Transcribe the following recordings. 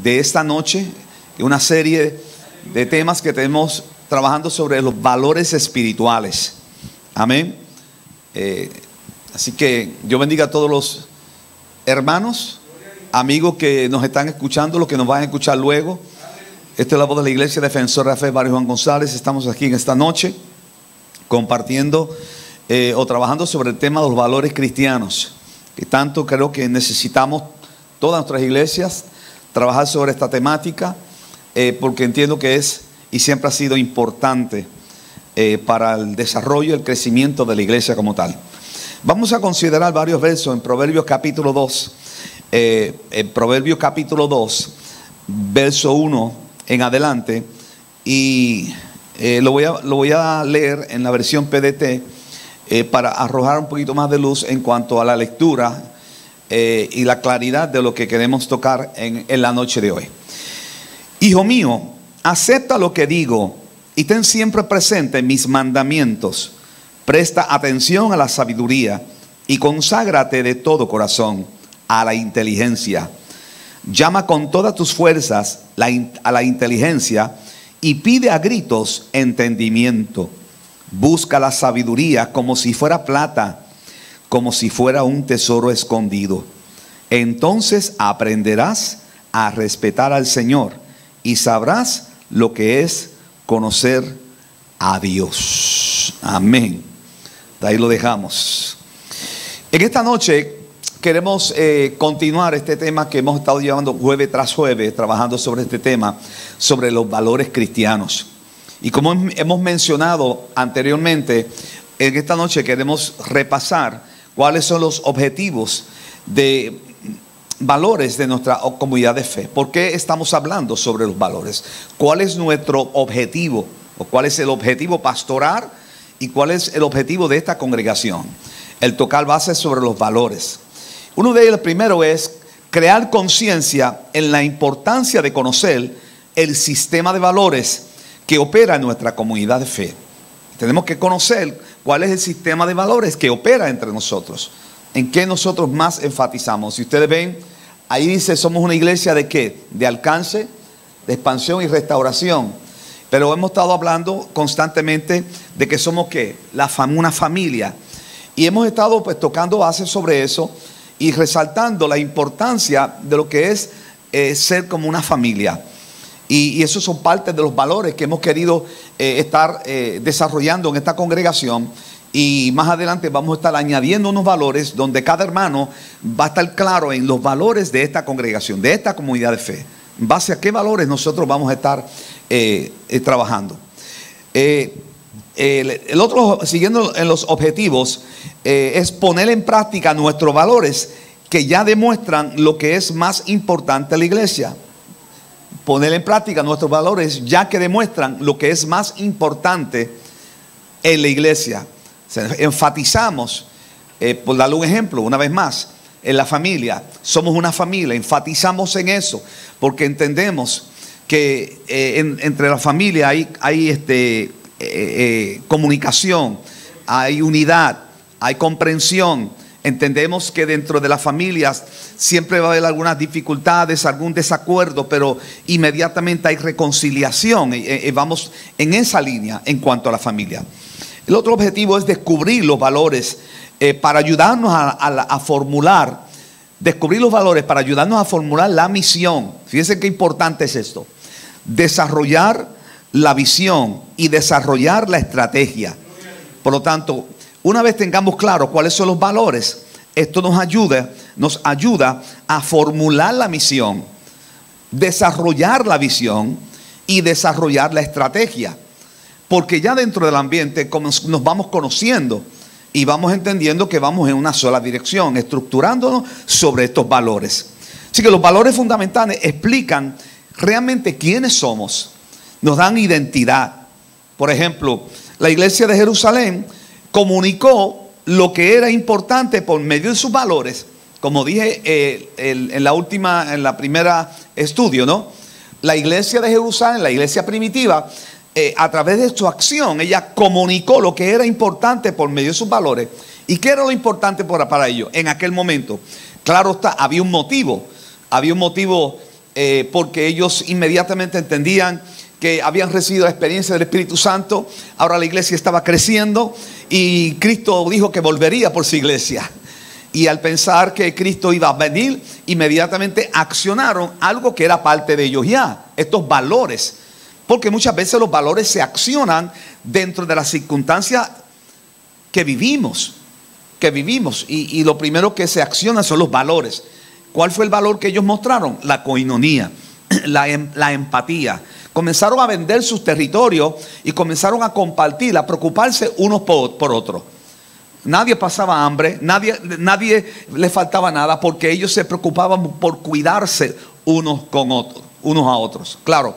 de esta noche, una serie de temas que tenemos trabajando sobre los valores espirituales. Amén. Así que Dios bendiga a todos los hermanos, amigos que nos están escuchando, los que nos van a escuchar luego. Esta es la voz de la Iglesia Defensora de Fe, Barrio Juan González. Estamos aquí en esta noche compartiendo o trabajando sobre el tema de los valores cristianos, que tanto creo que necesitamos todas nuestras iglesias trabajar sobre esta temática, porque entiendo que es y siempre ha sido importante para el desarrollo y el crecimiento de la iglesia como tal. Vamos a considerar varios versos en Proverbios capítulo 2, en Proverbios capítulo 2, verso 1 en adelante, y lo voy a leer en la versión PDT para arrojar un poquito más de luz en cuanto a la lectura y la claridad de lo que queremos tocar en la noche de hoy. Hijo mío, acepta lo que digo y ten siempre presente mis mandamientos. Presta atención a la sabiduría y conságrate de todo corazón a la inteligencia. Llama con todas tus fuerzas a la inteligencia y pide a gritos entendimiento. Busca la sabiduría como si fuera plata, como si fuera un tesoro escondido. Entonces aprenderás a respetar al Señor y sabrás lo que es conocer a Dios. Amén. De ahí lo dejamos. En esta noche queremos continuar este tema que hemos estado llevando jueves tras jueves, trabajando sobre este tema, sobre los valores cristianos. Y como hemos mencionado anteriormente, en esta noche queremos repasar cuáles son los objetivos de valores de nuestra comunidad de fe. ¿Por qué estamos hablando sobre los valores? ¿Cuál es nuestro objetivo? ¿O cuál es el objetivo pastoral? ¿Y cuál es el objetivo de esta congregación? El tocar bases sobre los valores. Uno de ellos, el primero, es crear conciencia en la importancia de conocer el sistema de valores que opera en nuestra comunidad de fe. Tenemos que conocer cuál es el sistema de valores que opera entre nosotros. ¿En qué nosotros más enfatizamos? Si ustedes ven, ahí dice, somos una iglesia ¿de qué? De alcance, de expansión y restauración. Pero hemos estado hablando constantemente de que somos ¿qué? Una familia. Y hemos estado pues tocando bases sobre eso y resaltando la importancia de lo que es ser como una familia. Y esos son parte de los valores que hemos querido estar desarrollando en esta congregación. Y más adelante vamos a estar añadiendo unos valores donde cada hermano va a estar claro en los valores de esta congregación, de esta comunidad de fe. En base a qué valores nosotros vamos a estar trabajando. El otro, siguiendo en los objetivos, es poner en práctica nuestros valores que ya demuestran lo que es más importante en la iglesia. Poner en práctica nuestros valores ya que demuestran lo que es más importante en la iglesia. O sea, enfatizamos, por darle un ejemplo, una vez más, en la familia. Somos una familia, enfatizamos en eso, porque entendemos que entre la familia hay comunicación, hay unidad, hay comprensión. Entendemos que dentro de las familias siempre va a haber algunas dificultades, algún desacuerdo, pero inmediatamente hay reconciliación. Vamos en esa línea en cuanto a la familia. El otro objetivo es descubrir los valores para ayudarnos a formular, descubrir los valores para ayudarnos a formular la misión. Fíjense qué importante es esto. Desarrollar la visión y desarrollar la estrategia. Por lo tanto, una vez tengamos claro cuáles son los valores, esto nos ayuda a formular la misión, desarrollar la visión y desarrollar la estrategia. Porque ya dentro del ambiente nos vamos conociendo y vamos entendiendo que vamos en una sola dirección, estructurándonos sobre estos valores. Así que los valores fundamentales explican realmente quiénes somos, nos dan identidad. Por ejemplo, la iglesia de Jerusalén comunicó lo que era importante por medio de sus valores. Como dije en la primera estudio, ¿no? La iglesia de Jerusalén, la iglesia primitiva, a través de su acción, ella comunicó lo que era importante por medio de sus valores. ¿Y qué era lo importante para ellos en aquel momento? Claro está, había un motivo porque ellos inmediatamente entendían que habían recibido la experiencia del Espíritu Santo. Ahora la iglesia estaba creciendo y Cristo dijo que volvería por su iglesia. Y al pensar que Cristo iba a venir, inmediatamente accionaron algo que era parte de ellos ya, estos valores. Porque muchas veces los valores se accionan dentro de las circunstancias que vivimos. Y lo primero que se acciona son los valores. ¿Cuál fue el valor que ellos mostraron? La koinonía, la empatía. Comenzaron a vender sus territorios y comenzaron a compartir, a preocuparse unos por otros. Nadie pasaba hambre, nadie le faltaba nada, porque ellos se preocupaban por cuidarse unos a otros. Claro,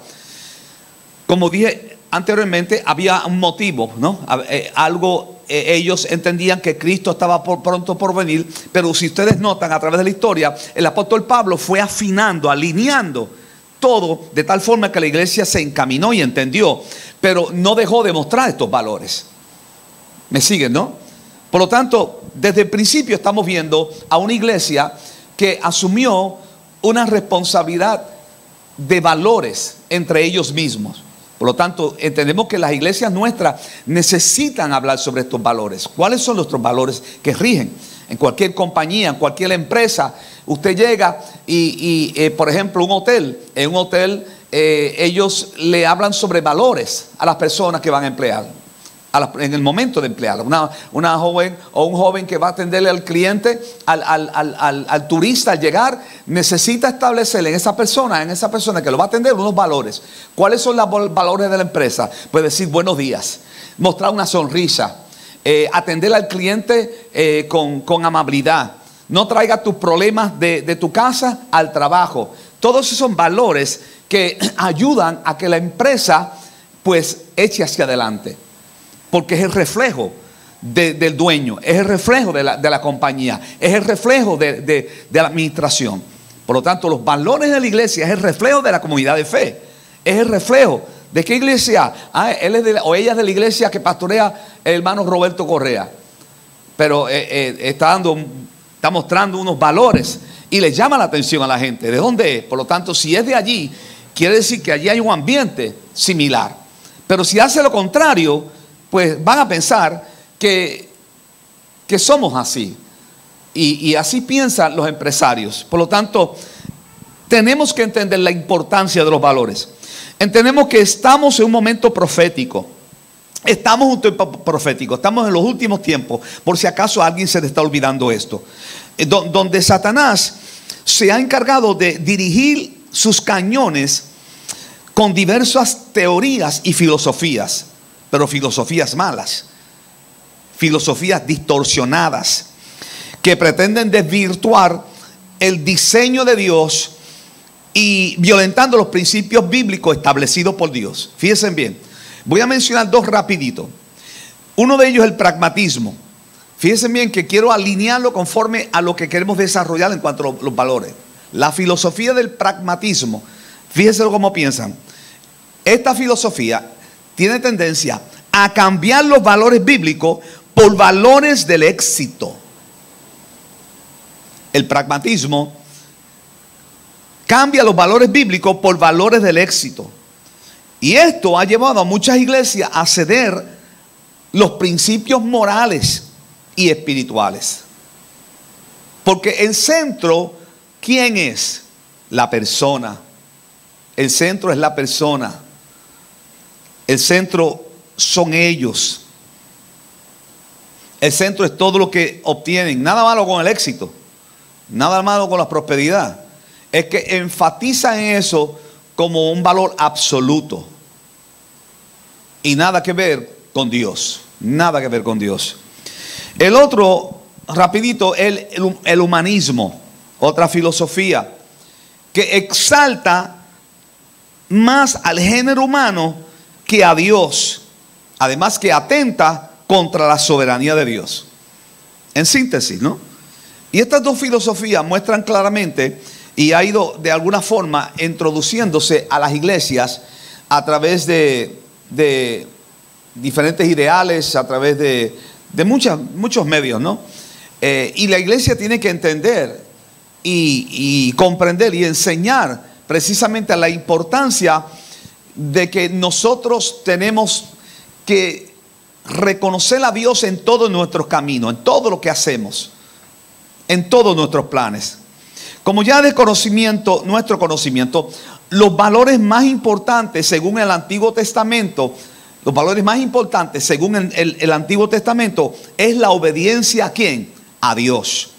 como dije anteriormente, había un motivo, ¿no? Ellos entendían que Cristo estaba pronto por venir, pero si ustedes notan a través de la historia, el apóstol Pablo fue afinando, alineando todo de tal forma que la iglesia se encaminó y entendió, pero no dejó de mostrar estos valores. ¿Me siguen, no? Por lo tanto, desde el principio estamos viendo a una iglesia que asumió una responsabilidad de valores entre ellos mismos. Por lo tanto, entendemos que las iglesias nuestras necesitan hablar sobre estos valores. ¿Cuáles son nuestros valores que rigen? En cualquier compañía, en cualquier empresa, usted llega y por ejemplo, en un hotel, ellos le hablan sobre valores a las personas que van a emplear. En el momento de emplearla, una joven o un joven que va a atenderle al cliente, al turista al llegar, necesita establecerle en esa persona que lo va a atender, unos valores. ¿Cuáles son los valores de la empresa? Pues decir buenos días, mostrar una sonrisa, atender al cliente con amabilidad. No traiga tus problemas de tu casa al trabajo. Todos esos son valores que ayudan a que la empresa pues eche hacia adelante. Porque es el reflejo del dueño, es el reflejo de la compañía, es el reflejo de la administración. Por lo tanto, los valores de la iglesia es el reflejo de la comunidad de fe. Es el reflejo de qué iglesia. Él es ella es de la iglesia que pastorea el hermano Roberto Correa. Pero está mostrando unos valores y le llama la atención a la gente. ¿De dónde es? Por lo tanto, si es de allí, quiere decir que allí hay un ambiente similar. Pero si hace lo contrario, pues van a pensar que somos así. Y así piensan los empresarios. Por lo tanto, tenemos que entender la importancia de los valores. Entendemos que estamos en un momento profético. Estamos en un tiempo profético. Estamos en los últimos tiempos. Por si acaso a alguien se le está olvidando esto. Donde Satanás se ha encargado de dirigir sus cañones con diversas teorías y filosofías. Pero filosofías malas, filosofías distorsionadas, que pretenden desvirtuar el diseño de Dios y violentando los principios bíblicos establecidos por Dios. Fíjense bien, voy a mencionar dos rapidito. Uno de ellos es el pragmatismo. Fíjense bien que quiero alinearlo conforme a lo que queremos desarrollar en cuanto a los valores. La filosofía del pragmatismo, fíjense cómo piensan. Esta filosofía tiene tendencia a cambiar los valores bíblicos por valores del éxito. El pragmatismo cambia los valores bíblicos por valores del éxito. Y esto ha llevado a muchas iglesias a ceder los principios morales y espirituales. Porque el centro, ¿quién es? La persona. El centro es la persona. El centro son ellos. El centro es todo lo que obtienen. Nada malo con el éxito, nada malo con la prosperidad. Es que enfatiza en eso como un valor absoluto y nada que ver con Dios. Nada que ver con Dios. El otro, rapidito, el humanismo. Otra filosofía que exalta más al género humano que a Dios, además que atenta contra la soberanía de Dios. En síntesis, ¿no? Y estas dos filosofías muestran claramente y ha ido de alguna forma introduciéndose a las iglesias a través de diferentes ideales, a través de muchos medios, ¿no? Y la iglesia tiene que entender y comprender y enseñar precisamente a la importancia de que nosotros tenemos que reconocer a Dios en todos nuestros caminos, en todo lo que hacemos, en todos nuestros planes. Como ya de conocimiento, nuestro conocimiento, los valores más importantes según el Antiguo Testamento, los valores más importantes según el Antiguo Testamento es la obediencia ¿a quién? A Dios.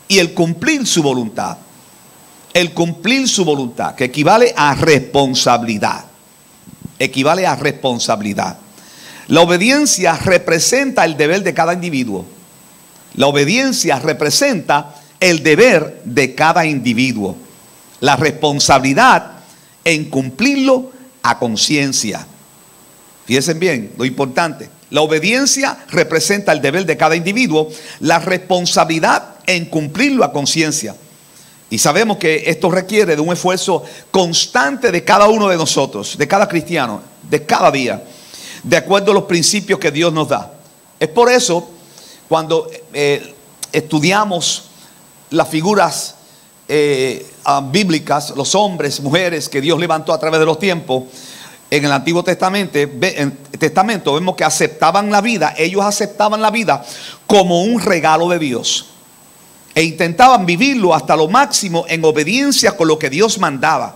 Y el cumplir su voluntad. El cumplir su voluntad, que equivale a responsabilidad. Equivale a responsabilidad. La obediencia representa el deber de cada individuo. La obediencia representa el deber de cada individuo. La responsabilidad en cumplirlo a conciencia. Fíjense bien, lo importante. La obediencia representa el deber de cada individuo. La responsabilidad en cumplirlo a conciencia. Y sabemos que esto requiere de un esfuerzo constante de cada uno de nosotros, de cada cristiano, de cada día, de acuerdo a los principios que Dios nos da. Es por eso, cuando estudiamos las figuras bíblicas, los hombres, mujeres que Dios levantó a través de los tiempos, en el Antiguo Testamento vemos que aceptaban la vida, ellos aceptaban la vida como un regalo de Dios. E intentaban vivirlo hasta lo máximo en obediencia con lo que Dios mandaba.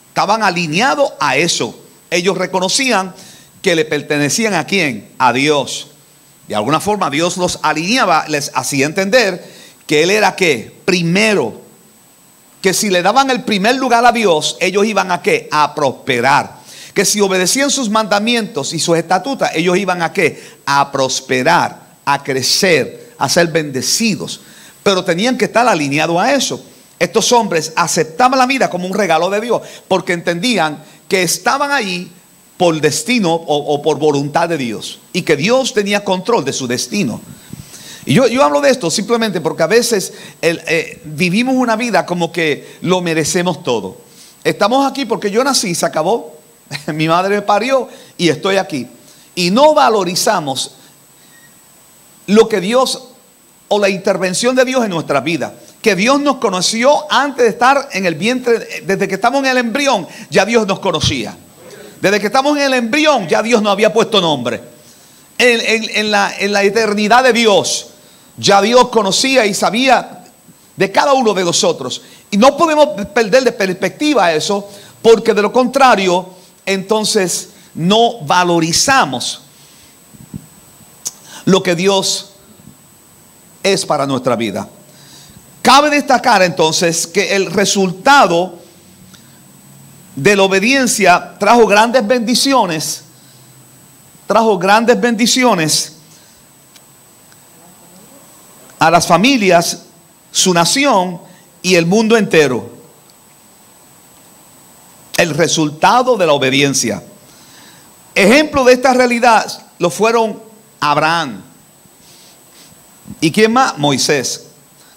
Estaban alineados a eso. Ellos reconocían que le pertenecían ¿a quién? A Dios. De alguna forma Dios los alineaba, les hacía entender que Él era ¿qué? Primero. Que si le daban el primer lugar a Dios, ellos iban ¿a qué? A prosperar. Que si obedecían sus mandamientos y sus estatutos, ellos iban ¿a qué? A prosperar, a crecer, a ser bendecidos. Pero tenían que estar alineados a eso. Estos hombres aceptaban la vida como un regalo de Dios, porque entendían que estaban ahí por destino o por voluntad de Dios, y que Dios tenía control de su destino. Y yo hablo de esto simplemente porque a veces vivimos una vida como que lo merecemos todo. Estamos aquí porque yo nací, se acabó. Mi madre me parió y estoy aquí. Y no valorizamos lo que Dios o la intervención de Dios en nuestra vida. Que Dios nos conoció antes de estar en el vientre. Desde que estamos en el embrión ya Dios nos conocía. Desde que estamos en el embrión ya Dios nos había puesto nombre. En la eternidad de Dios ya Dios conocía y sabía de cada uno de nosotros. Y no podemos perder de perspectiva eso, porque de lo contrario entonces no valorizamos lo que Dios es para nuestra vida. Cabe destacar entonces que el resultado de la obediencia trajo grandes bendiciones. Trajo grandes bendiciones a las familias, su nación y el mundo entero. El resultado de la obediencia. Ejemplo de esta realidad lo fueron Abraham. ¿Y quién más? Moisés.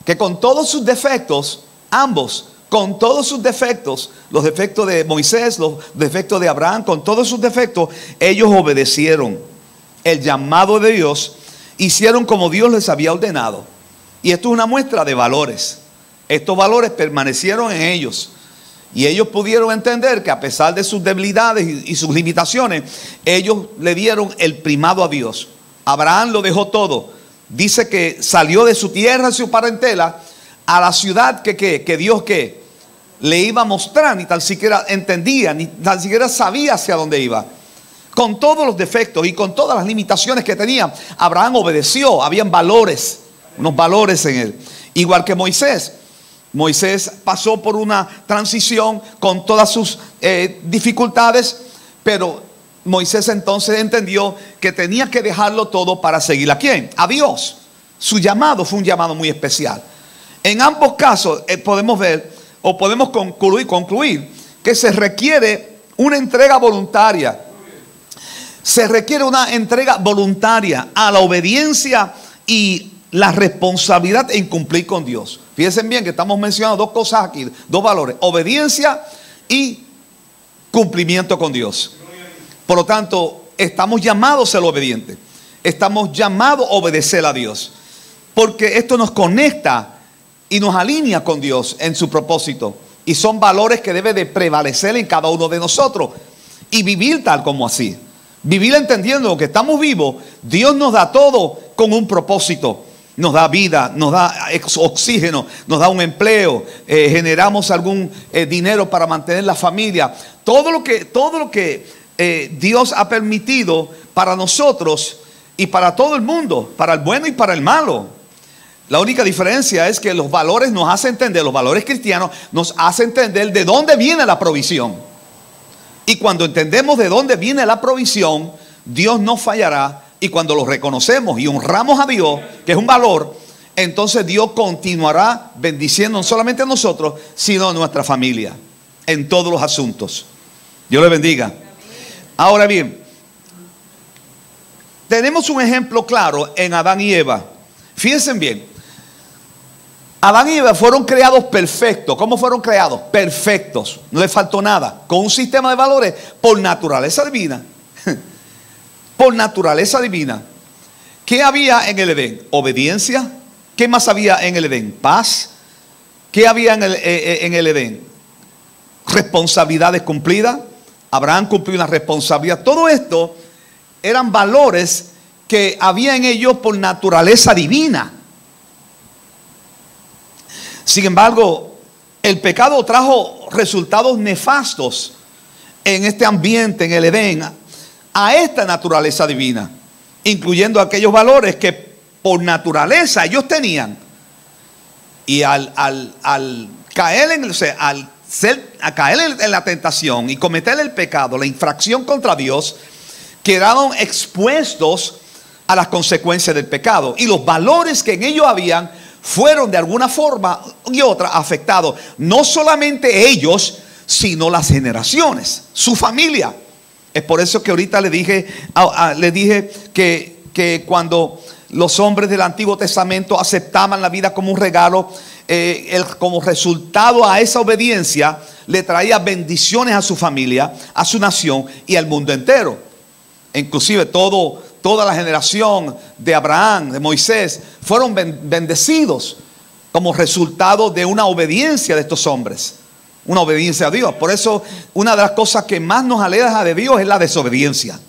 Que con todos sus defectos, ambos, con todos sus defectos, los defectos de Moisés, los defectos de Abraham, con todos sus defectos, ellos obedecieron el llamado de Dios, hicieron como Dios les había ordenado. Y esto es una muestra de valores. Estos valores permanecieron en ellos. Y ellos pudieron entender que a pesar de sus debilidades y sus limitaciones, ellos le dieron el primado a Dios. Abraham lo dejó todo. Dice que salió de su tierra, su parentela, a la ciudad que Dios le iba a mostrar. Ni tan siquiera entendía, ni tan siquiera sabía hacia dónde iba. Con todos los defectos y con todas las limitaciones que tenía, Abraham obedeció. Habían valores, unos valores en él. Igual que Moisés. Moisés pasó por una transición con todas sus dificultades, pero Moisés entonces entendió que tenía que dejarlo todo para seguir ¿a quién? A Dios. Su llamado fue un llamado muy especial. En ambos casos podemos ver o podemos concluir que se requiere una entrega voluntaria. Se requiere una entrega voluntaria a la obediencia y la responsabilidad en cumplir con Dios. Fíjense bien que estamos mencionando dos cosas aquí, dos valores: obediencia y cumplimiento con Dios. Por lo tanto, estamos llamados a ser obedientes. Estamos llamados a obedecer a Dios, porque esto nos conecta y nos alinea con Dios en su propósito. Y son valores que deben de prevalecer en cada uno de nosotros. Y vivir tal como así. Vivir entendiendo que estamos vivos. Dios nos da todo con un propósito. Nos da vida, nos da oxígeno, nos da un empleo, generamos algún dinero para mantener la familia. Todo lo que Dios ha permitido para nosotros y para todo el mundo, para el bueno y para el malo. La única diferencia es que los valores nos hacen entender, los valores cristianos nos hacen entender de dónde viene la provisión. Y cuando entendemos de dónde viene la provisión, Dios no fallará. Y cuando lo reconocemos y honramos a Dios, que es un valor, entonces Dios continuará bendiciendo no solamente a nosotros, sino a nuestra familia, en todos los asuntos. Dios le bendiga. Ahora bien, tenemos un ejemplo claro en Adán y Eva. Fíjense bien, Adán y Eva fueron creados perfectos. ¿Cómo fueron creados? Perfectos, no les faltó nada, con un sistema de valores por naturaleza divina. Por naturaleza divina. ¿Qué había en el Edén? Obediencia. ¿Qué más había en el Edén? Paz. ¿Qué había en el Edén? Responsabilidades cumplidas. Abraham cumplió una responsabilidad. Todo esto eran valores que había en ellos por naturaleza divina. Sin embargo, el pecado trajo resultados nefastos en este ambiente, en el Edén, a esta naturaleza divina, incluyendo aquellos valores que por naturaleza ellos tenían. Y al caer en la tentación y cometer el pecado, la infracción contra Dios, quedaron expuestos a las consecuencias del pecado. Y los valores que en ellos habían fueron de alguna forma y otra afectados. No solamente ellos, sino las generaciones, su familia. Es por eso que ahorita le dije que cuando los hombres del Antiguo Testamento aceptaban la vida como un regalo, como resultado a esa obediencia, le traía bendiciones a su familia, a su nación y al mundo entero. Inclusive toda la generación de Abraham, de Moisés, fueron bendecidos como resultado de una obediencia de estos hombres. Una obediencia a Dios. Por eso una de las cosas que más nos aleja de Dios es la desobediencia.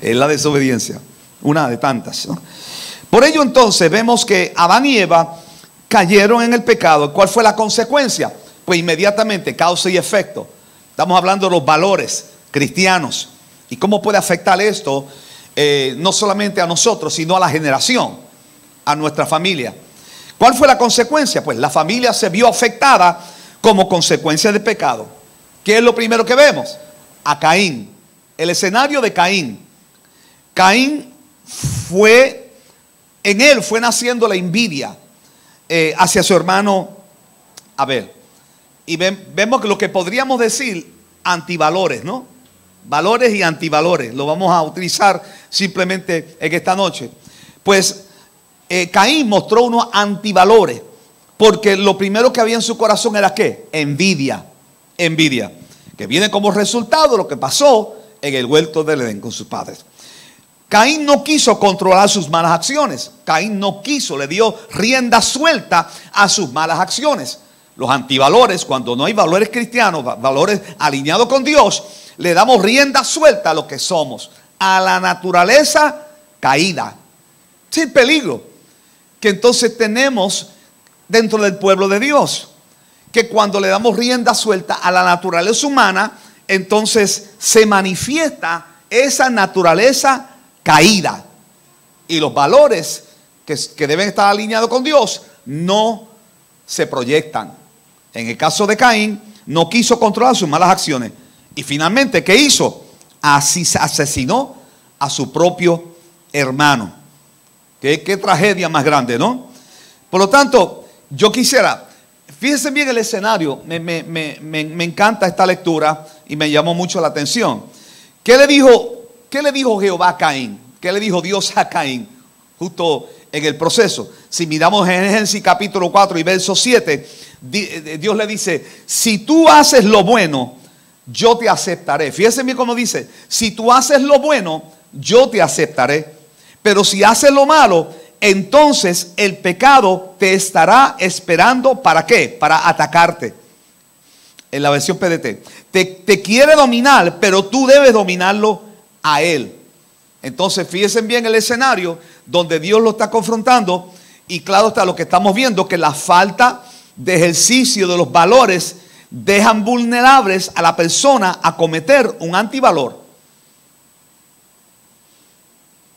Es la desobediencia. Una de tantas, ¿no? Por ello entonces vemos que Adán y Eva cayeron en el pecado. ¿Cuál fue la consecuencia? Pues inmediatamente causa y efecto. Estamos hablando de los valores cristianos. ¿Y cómo puede afectar esto no solamente a nosotros, sino a la generación, a nuestra familia? ¿Cuál fue la consecuencia? Pues la familia se vio afectada como consecuencia del pecado. ¿Qué es lo primero que vemos? A Caín. El escenario de Caín. Caín en él fue naciendo la envidia hacia su hermano Abel. Y vemos que lo que podríamos decir antivalores, ¿no? Valores y antivalores. Lo vamos a utilizar simplemente en esta noche. Pues Caín mostró unos antivalores. Porque lo primero que había en su corazón era ¿qué? Envidia. Envidia. Que viene como resultado de lo que pasó en el huerto del Edén con sus padres. Caín no quiso controlar sus malas acciones. Caín no quiso, le dio rienda suelta a sus malas acciones. Los antivalores, cuando no hay valores cristianos, valores alineados con Dios, le damos rienda suelta a lo que somos, a la naturaleza caída. Sin peligro. Que entonces tenemos dentro del pueblo de Dios, que cuando le damos rienda suelta a la naturaleza humana, entonces se manifiesta esa naturaleza caída. Y los valores que deben estar alineados con Dios no se proyectan. En el caso de Caín, no quiso controlar sus malas acciones. Y finalmente, ¿qué hizo? Así asesinó a su propio hermano. Qué tragedia más grande, ¿no? Por lo tanto, yo quisiera, fíjense bien el escenario, me encanta esta lectura y me llamó mucho la atención. ¿Qué le dijo Jehová a Caín? ¿Qué le dijo Dios a Caín? Justo en el proceso. Si miramos en Génesis capítulo 4 y verso 7, Dios le dice, si tú haces lo bueno, yo te aceptaré. Fíjense bien cómo dice, si tú haces lo bueno, yo te aceptaré. Pero si haces lo malo, entonces el pecado te estará esperando. ¿Para qué? Para atacarte. En la versión PDT. Te quiere dominar, pero tú debes dominarlo a él. Entonces fíjense bien el escenario donde Dios lo está confrontando. Y claro está lo que estamos viendo, que la falta de ejercicio de los valores dejan vulnerables a la persona a cometer un antivalor.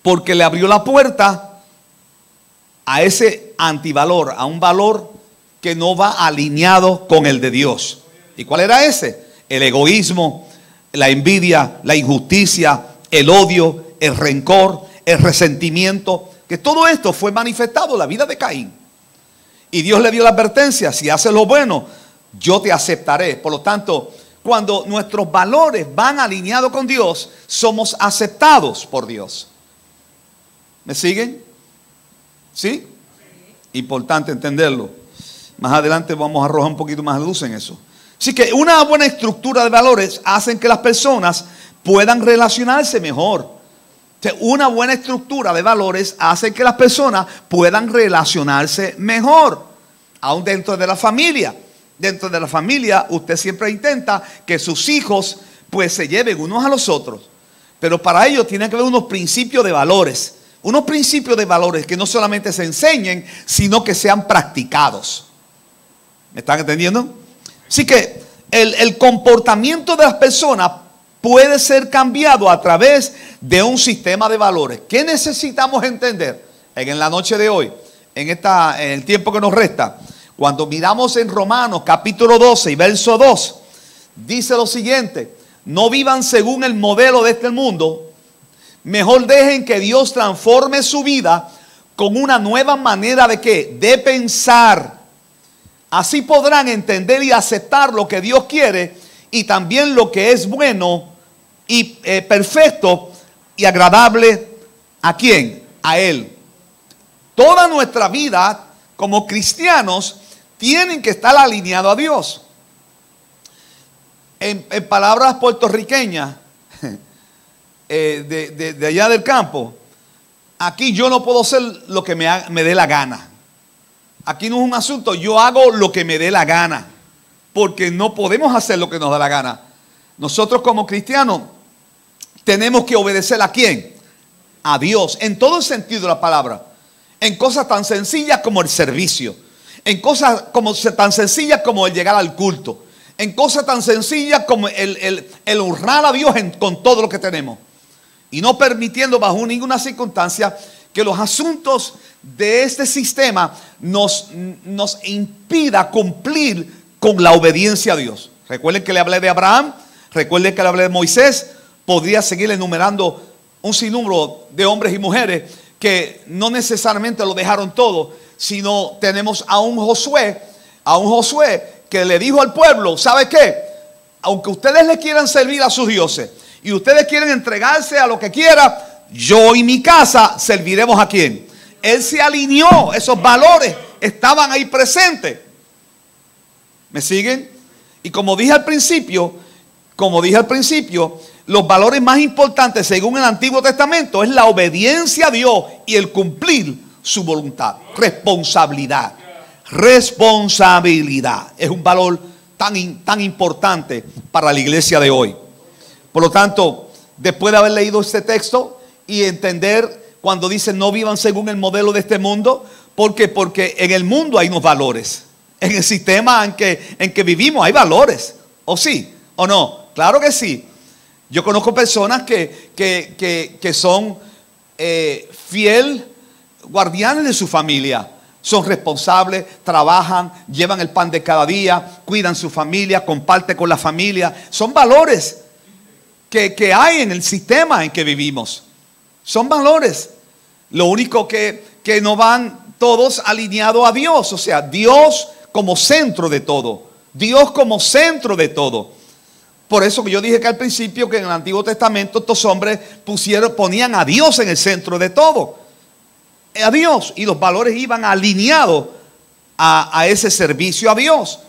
Porque le abrió la puerta a ese antivalor, a un valor que no va alineado con el de Dios. ¿Y cuál era ese? El egoísmo, la envidia, la injusticia, el odio, el rencor, el resentimiento. Que todo esto fue manifestado en la vida de Caín. Y Dios le dio la advertencia: si haces lo bueno, yo te aceptaré. Por lo tanto, cuando nuestros valores van alineados con Dios, somos aceptados por Dios. ¿Me siguen? ¿Sí? Importante entenderlo. Más adelante vamos a arrojar un poquito más de luz en eso. Así que una buena estructura de valores hacen que las personas puedan relacionarse mejor. Una buena estructura de valores hace que las personas puedan relacionarse mejor. Aún dentro de la familia. Dentro de la familia usted siempre intenta que sus hijos pues se lleven unos a los otros. Pero para ello tiene que haber unos principios de valores. Unos principios de valores que no solamente se enseñen, sino que sean practicados. ¿Me están entendiendo? Así que el comportamiento de las personas puede ser cambiado a través de un sistema de valores. ¿Qué necesitamos entender en la noche de hoy? En el tiempo que nos resta. Cuando miramos en Romanos capítulo 12 y verso 2, dice lo siguiente: no vivan según el modelo de este mundo, mejor dejen que Dios transforme su vida con una nueva manera de ¿qué? De pensar. Así podrán entender y aceptar lo que Dios quiere y también lo que es bueno y perfecto y agradable. ¿A quién? A Él. Toda nuestra vida como cristianos tienen que estar alineados a Dios. En palabras puertorriqueñas, de allá del campo, aquí yo no puedo hacer lo que me dé la gana. Aquí no es un asunto, yo hago lo que me dé la gana, porque no podemos hacer lo que nos da la gana. Nosotros como cristianos tenemos que obedecer ¿a quién? A Dios, en todo el sentido de la palabra. En cosas tan sencillas como el servicio, en cosas tan sencillas como el llegar al culto, en cosas tan sencillas como el honrar a Dios con todo lo que tenemos. Y no permitiendo bajo ninguna circunstancia que los asuntos de este sistema nos impida cumplir con la obediencia a Dios. Recuerden que le hablé de Abraham, recuerden que le hablé de Moisés. Podría seguir enumerando un sinnúmero de hombres y mujeres que no necesariamente lo dejaron todo, sino tenemos a un Josué que le dijo al pueblo: ¿sabe qué? Aunque ustedes le quieran servir a sus dioses y ustedes quieren entregarse a lo que quiera, yo y mi casa serviremos ¿a quién? Él se alineó, esos valores estaban ahí presentes. ¿Me siguen? Y como dije al principio, los valores más importantes según el Antiguo Testamento es la obediencia a Dios y el cumplir su voluntad. Responsabilidad es un valor tan importante para la iglesia de hoy. Por lo tanto, después de haber leído este texto y entender cuando dice no vivan según el modelo de este mundo, ¿por qué? Porque en el mundo hay unos valores. En el sistema en que vivimos hay valores. ¿O sí? ¿O no? Claro que sí. Yo conozco personas que son fiel guardianes de su familia. Son responsables, trabajan, llevan el pan de cada día, cuidan su familia, comparten con la familia. Son valores que hay en el sistema en que vivimos. Son valores. Lo único que no van todos alineados a Dios. O sea, Dios como centro de todo. Dios como centro de todo. Por eso que yo dije que al principio que en el Antiguo Testamento estos hombres ponían a Dios en el centro de todo. A Dios. Y los valores iban alineados a ese servicio a Dios.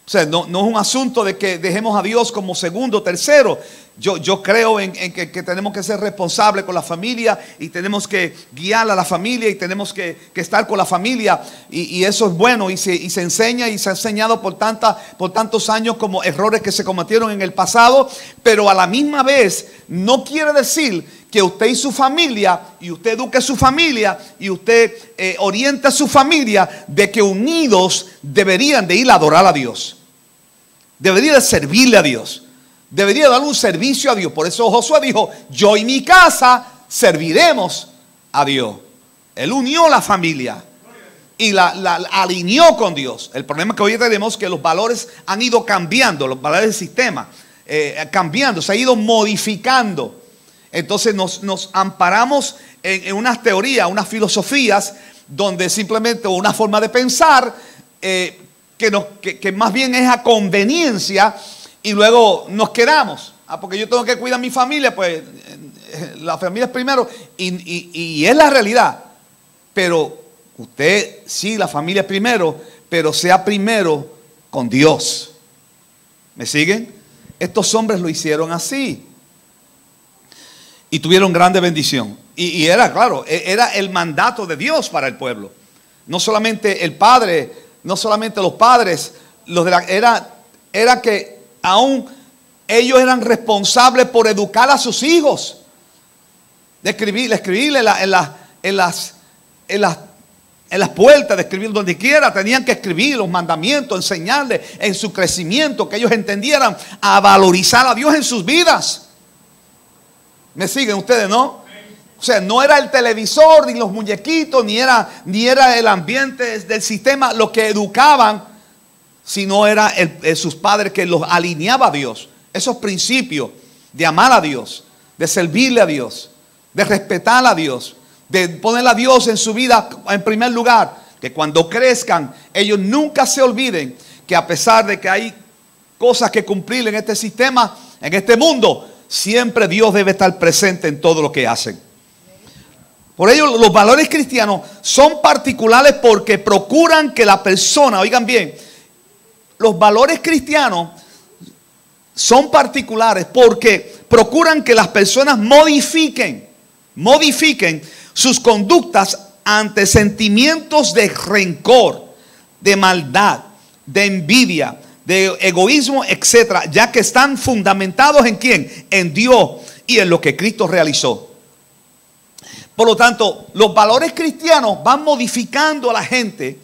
O sea, no es un asunto de que dejemos a Dios como segundo, tercero. Yo creo en que tenemos que ser responsables con la familia y tenemos que guiar a la familia y tenemos que estar con la familia. Y eso es bueno y se enseña y se ha enseñado por tantos años como errores que se cometieron en el pasado. Pero a la misma vez no quiere decir que usted y su familia, y usted eduque a su familia, y usted oriente a su familia de que unidos deberían de ir a adorar a Dios. Debería de servirle a Dios. Debería dar un servicio a Dios. Por eso Josué dijo, yo y mi casa serviremos a Dios. Él unió la familia y la alineó con Dios. El problema es que hoy tenemos que los valores han ido cambiando, los valores del sistema cambiando, se ha ido modificando. Entonces nos amparamos en unas teorías, unas filosofías donde simplemente una forma de pensar que más bien es a conveniencia y luego nos quedamos. Porque yo tengo que cuidar a mi familia, pues la familia es primero y es la realidad. Pero usted, sí, la familia es primero, pero sea primero con Dios. ¿Me siguen? Estos hombres lo hicieron así. Y tuvieron grande bendición. Y era, claro, era el mandato de Dios para el pueblo. No solamente el padre, no solamente los padres, era que aún ellos eran responsables por educar a sus hijos. De escribirle en las puertas, de escribir donde quiera. Tenían que escribir los mandamientos, enseñarles en su crecimiento, que ellos entendieran a valorizar a Dios en sus vidas. ¿Me siguen ustedes, no? O sea, no era el televisor, ni los muñequitos, ni era el ambiente del sistema lo que educaban, sino era sus padres que los alineaba a Dios. Esos principios de amar a Dios, de servirle a Dios, de respetar a Dios, de poner a Dios en su vida en primer lugar. Que cuando crezcan, ellos nunca se olviden que a pesar de que hay cosas que cumplir en este sistema, en este mundo, siempre Dios debe estar presente en todo lo que hacen. Por ello, los valores cristianos son particulares porque procuran que la persona, oigan bien, los valores cristianos son particulares porque procuran que las personas modifiquen sus conductas ante sentimientos de rencor, de maldad, de envidia, de egoísmo, etcétera, ya que están fundamentados ¿en quién? En Dios y en lo que Cristo realizó. Por lo tanto, los valores cristianos van modificando a la gente,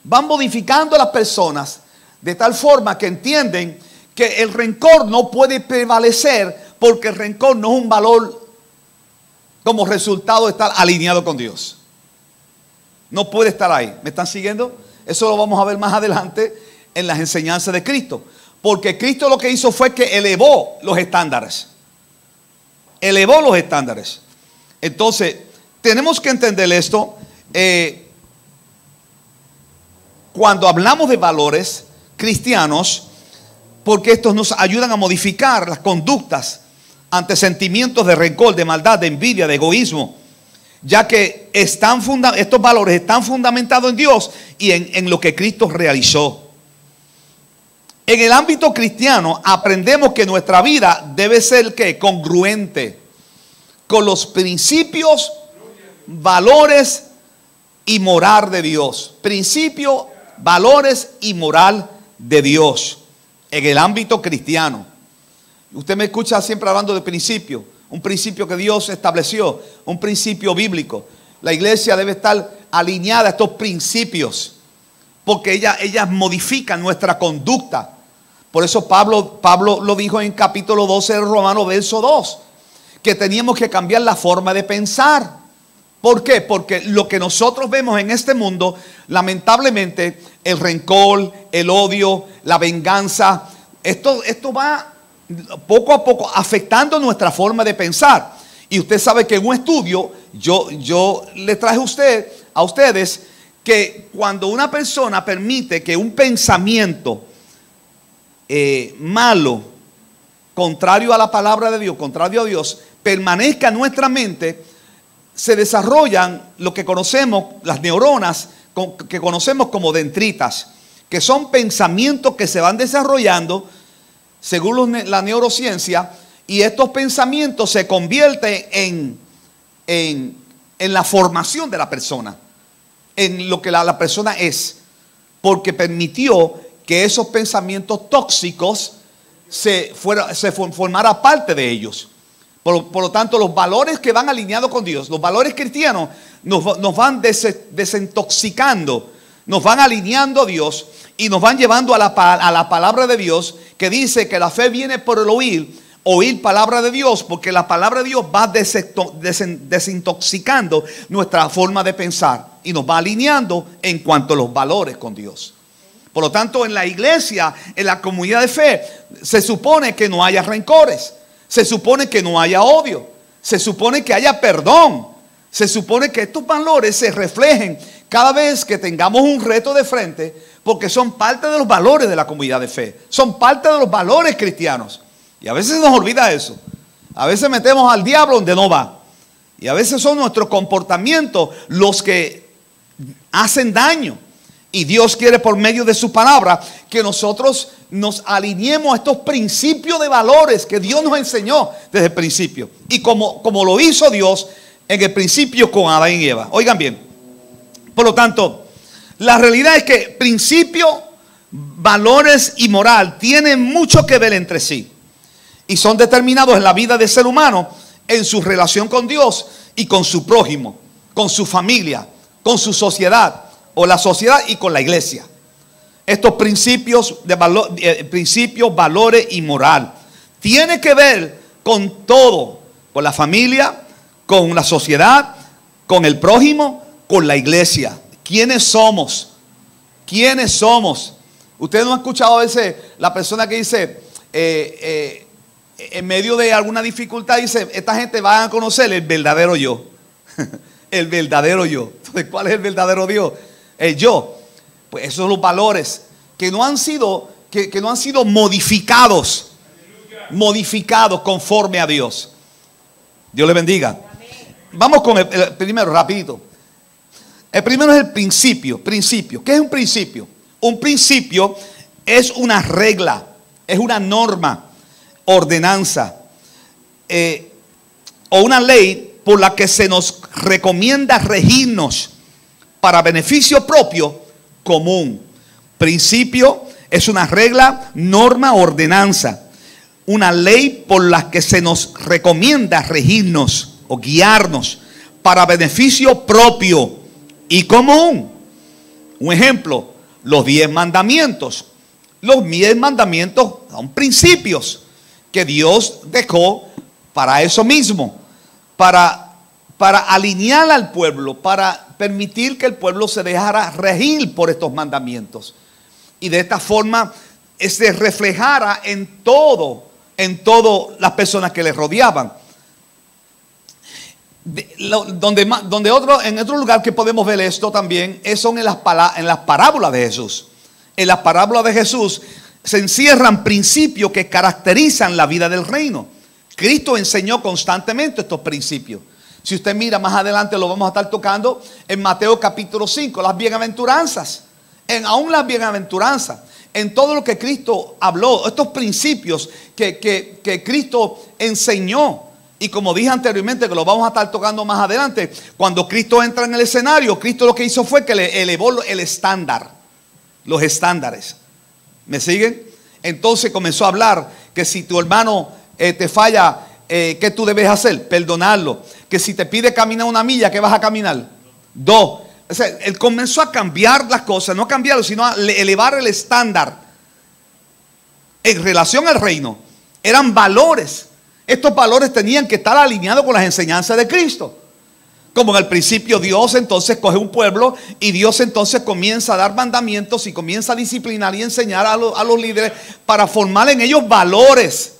van modificando a las personas de tal forma que entienden que el rencor no puede prevalecer porque el rencor no es un valor como resultado de estar alineado con Dios. No puede estar ahí. ¿Me están siguiendo? Eso lo vamos a ver más adelante en las enseñanzas de Cristo. Porque Cristo lo que hizo fue que elevó los estándares. Elevó los estándares. Entonces, tenemos que entender esto. Cuando hablamos de valores cristianos, porque estos nos ayudan a modificar las conductas ante sentimientos de rencor, de maldad, de envidia, de egoísmo, ya que estos valores están fundamentados en Dios y en lo que Cristo realizó. En el ámbito cristiano aprendemos que nuestra vida debe ser ¿qué? Congruente con los principios, valores y moral de Dios. Principios, valores y moral de Dios en el ámbito cristiano. Usted me escucha siempre hablando de principios. Un principio que Dios estableció, un principio bíblico. La iglesia debe estar alineada a estos principios, porque ellas modifican nuestra conducta. Por eso Pablo lo dijo en capítulo 12 de Romanos, verso 2, que teníamos que cambiar la forma de pensar. ¿Por qué? Porque lo que nosotros vemos en este mundo, lamentablemente, el rencor, el odio, la venganza, esto va poco a poco afectando nuestra forma de pensar. Y usted sabe que en un estudio, yo le traje a ustedes que cuando una persona permite que un pensamiento malo, contrario a la palabra de Dios, contrario a Dios, permanezca en nuestra mente, se desarrollan lo que conocemos, las neuronas, que conocemos como dendritas, que son pensamientos que se van desarrollando según la neurociencia, y estos pensamientos se convierten en la formación de la persona, en lo que la persona es, porque permitió que esos pensamientos tóxicos se formara parte de ellos. Por lo tanto, los valores que van alineados con Dios, los valores cristianos, nos van desintoxicando, nos van alineando a Dios y nos van llevando a la palabra de Dios, que dice que la fe viene por el oír palabra de Dios, porque la palabra de Dios va desintoxicando nuestra forma de pensar y nos va alineando en cuanto a los valores con Dios. Por lo tanto, en la iglesia, en la comunidad de fe, se supone que no haya rencores, se supone que no haya odio, se supone que haya perdón, se supone que estos valores se reflejen cada vez que tengamos un reto de frente, porque son parte de los valores de la comunidad de fe, son parte de los valores cristianos. Y a veces nos olvida eso. A veces metemos al diablo donde no va. Y a veces son nuestros comportamientos los que hacen daño. Y Dios quiere, por medio de su palabra, que nosotros nos alineemos a estos principios de valores que Dios nos enseñó desde el principio. Y como lo hizo Dios en el principio con Adán y Eva. Oigan bien. Por lo tanto, la realidad es que principios, valores y moral tienen mucho que ver entre sí. Y son determinados en la vida del ser humano, en su relación con Dios y con su prójimo, con su familia, con su sociedad, o la sociedad y con la iglesia. Estos principios, valores y moral, tiene que ver con todo, con la familia, con la sociedad, con el prójimo, con la iglesia. ¿Quiénes somos? ¿Quiénes somos? Ustedes no han escuchado a veces la persona que dice, en medio de alguna dificultad, dice, esta gente va a conocer el verdadero yo. El verdadero yo. Entonces, ¿cuál es el verdadero Dios? El yo. Pues esos son los valores que no han sido, que no han sido modificados. Modificados conforme a Dios. Dios le bendiga. Vamos con el primero, rapidito. El primero es el principio. Principio. ¿Qué es un principio? Un principio es una regla, es una norma, ordenanza o una ley por la que se nos recomienda regirnos para beneficio propio común. Principio es una regla, norma, ordenanza, una ley por la que se nos recomienda regirnos o guiarnos para beneficio propio y común. Un ejemplo, los 10 mandamientos. Los 10 mandamientos son principios que Dios dejó para eso mismo, para alinear al pueblo, para permitir que el pueblo se dejara regir por estos mandamientos. Y de esta forma se reflejara en todo las personas que le rodeaban. En otro lugar que podemos ver esto también son en las parábolas de Jesús. En las parábolas de Jesús se encierran principios que caracterizan la vida del reino. Cristo enseñó constantemente estos principios. Si usted mira más adelante, lo vamos a estar tocando en Mateo capítulo 5, las bienaventuranzas. Aún las bienaventuranzas, en todo lo que Cristo habló, estos principios que Cristo enseñó. Y como dije anteriormente, que lo vamos a estar tocando más adelante, cuando Cristo entra en el escenario, Cristo lo que hizo fue que le elevó el estándar, los estándares. ¿Me siguen? Entonces comenzó a hablar que si tu hermano te falla, ¿qué tú debes hacer? Perdonarlo. Que si te pide caminar 1 milla, ¿qué vas a caminar? 2. O sea, él comenzó a cambiar las cosas, no a cambiarlo, sino a elevar el estándar en relación al reino. Eran valores. Estos valores tenían que estar alineados con las enseñanzas de Cristo. Como en el principio Dios entonces coge un pueblo y Dios entonces comienza a dar mandamientos y comienza a disciplinar y enseñar a los líderes para formar en ellos valores.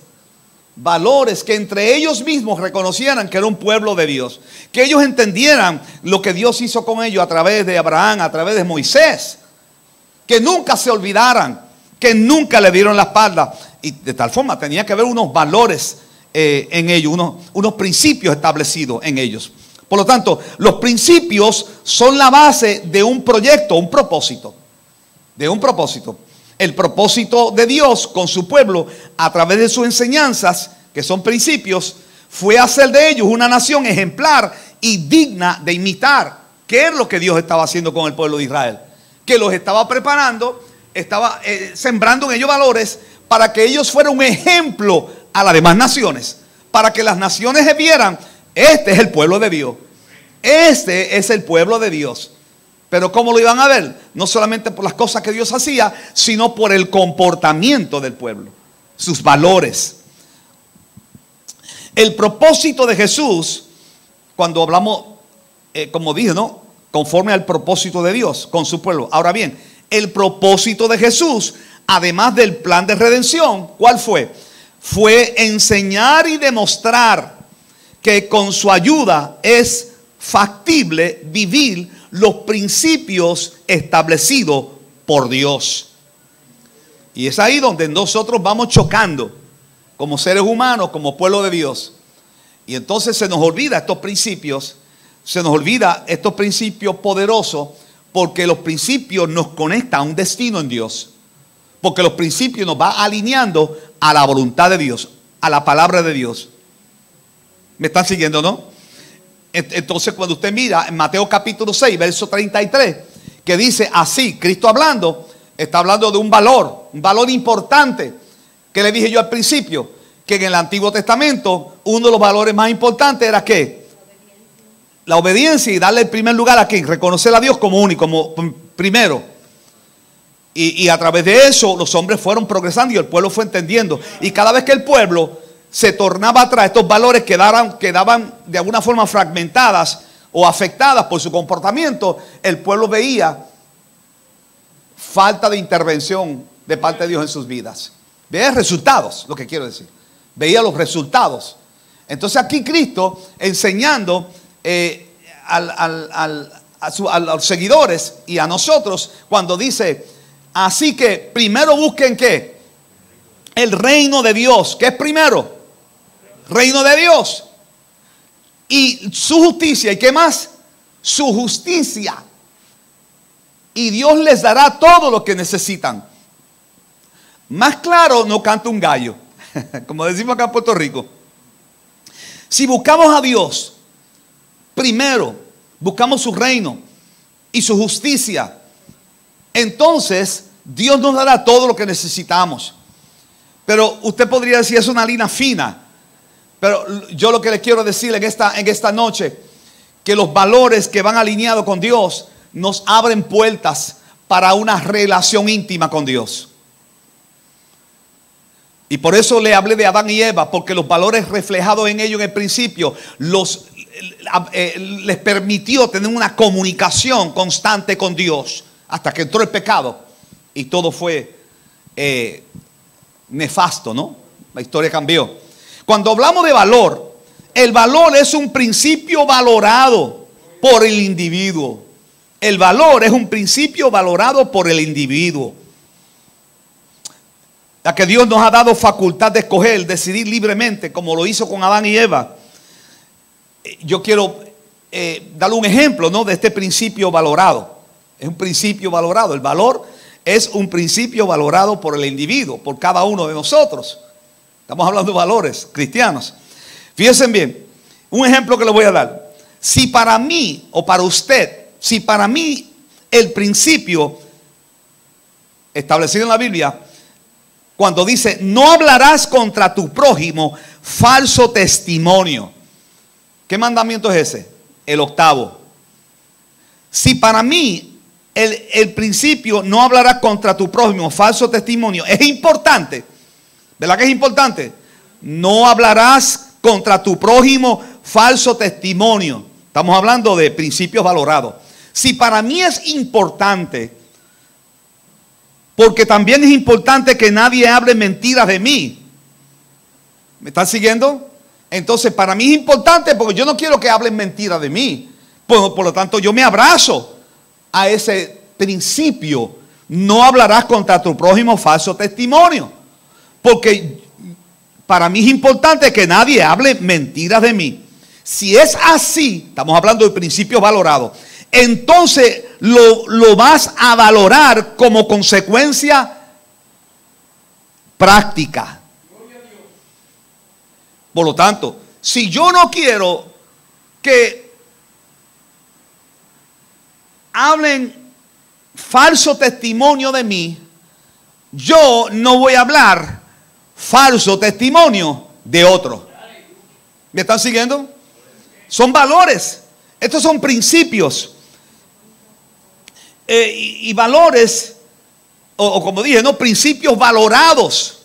Valores que entre ellos mismos reconocieran que era un pueblo de Dios. Que ellos entendieran lo que Dios hizo con ellos a través de Abraham, a través de Moisés. Que nunca se olvidaran, que nunca le dieron la espalda. Y de tal forma tenía que haber unos valores en ellos, unos principios establecidos en ellos. Por lo tanto, los principios son la base de un proyecto, un propósito. De un propósito. El propósito de Dios con su pueblo a través de sus enseñanzas, que son principios, fue hacer de ellos una nación ejemplar y digna de imitar. ¿Qué es lo que Dios estaba haciendo con el pueblo de Israel? Que los estaba preparando, estaba sembrando en ellos valores para que ellos fueran un ejemplo a las demás naciones. Para que las naciones vieran, este es el pueblo de Dios. Este es el pueblo de Dios. Pero ¿cómo lo iban a ver? No solamente por las cosas que Dios hacía, sino por el comportamiento del pueblo, sus valores. El propósito de Jesús, cuando hablamos, como dije, ¿no? Conforme al propósito de Dios con su pueblo. Ahora bien, el propósito de Jesús, además del plan de redención, ¿cuál fue? Fue enseñar y demostrar que con su ayuda es factible vivir los principios establecidos por Dios. Y es ahí donde nosotros vamos chocando como seres humanos, como pueblo de Dios. Y entonces se nos olvida estos principios, poderosos, porque los principios nos conectan a un destino en Dios. Porque los principios nos van alineando a la voluntad de Dios, a la palabra de Dios. ¿Me están siguiendo, no? Entonces cuando usted mira en Mateo capítulo 6, verso 33, que dice así, Cristo hablando, está hablando de un valor importante, que le dije yo al principio, que en el Antiguo Testamento uno de los valores más importantes era ¿qué? La obediencia y darle el primer lugar a ¿quién? Reconocer a Dios como único, como primero. Y a través de eso los hombres fueron progresando y el pueblo fue entendiendo. Y cada vez que el pueblo se tornaba atrás, estos valores quedaban de alguna forma fragmentadas o afectadas por su comportamiento, el pueblo veía falta de intervención de parte de Dios en sus vidas. Veía resultados, lo que quiero decir. Veía los resultados. Entonces aquí Cristo enseñando a los seguidores y a nosotros cuando dice, así que primero busquen ¿qué? El reino de Dios. ¿Qué es primero? Reino de Dios. Y su justicia. ¿Y qué más? Su justicia. Y Dios les dará todo lo que necesitan. Más claro no canta un gallo. Como decimos acá en Puerto Rico. Si buscamos a Dios, primero buscamos su reino y su justicia, entonces Dios nos dará todo lo que necesitamos. Pero usted podría decir, es una línea fina. Pero yo lo que le quiero decir en esta noche, que los valores que van alineados con Dios nos abren puertas para una relación íntima con Dios. Y por eso le hablé de Adán y Eva, porque los valores reflejados en ellos en el principio les permitió tener una comunicación constante con Dios, hasta que entró el pecado y todo fue nefasto, ¿no? La historia cambió. Cuando hablamos de valor, el valor es un principio valorado por el individuo. El valor es un principio valorado por el individuo. Ya que Dios nos ha dado facultad de escoger, decidir libremente, como lo hizo con Adán y Eva. Yo quiero darle un ejemplo, ¿no? De este principio valorado. Es un principio valorado. El valor es un principio valorado por el individuo, por cada uno de nosotros. Estamos hablando de valores cristianos. Fíjense bien, un ejemplo que les voy a dar. Si para mí o para usted, si para mí el principio establecido en la Biblia, cuando dice, no hablarás contra tu prójimo falso testimonio. ¿Qué mandamiento es ese? El octavo. Si para mí el principio, no hablarás contra tu prójimo falso testimonio, es importante. ¿Verdad que es importante? No hablarás contra tu prójimo falso testimonio. Estamos hablando de principios valorados. Si para mí es importante, porque también es importante que nadie hable mentiras de mí. ¿Me están siguiendo? Entonces para mí es importante porque yo no quiero que hablen mentiras de mí. Por lo tanto yo me abrazo a ese principio. No hablarás contra tu prójimo falso testimonio. Porque para mí es importante que nadie hable mentiras de mí. Si es así, estamos hablando de principios valorados, entonces lo vas a valorar como consecuencia práctica. Por lo tanto, si yo no quiero que hablen falso testimonio de mí, yo no voy a hablar falso testimonio de otro. ¿Me están siguiendo? Son valores. Estos son principios. Y valores, o como dije, ¿no? Principios valorados,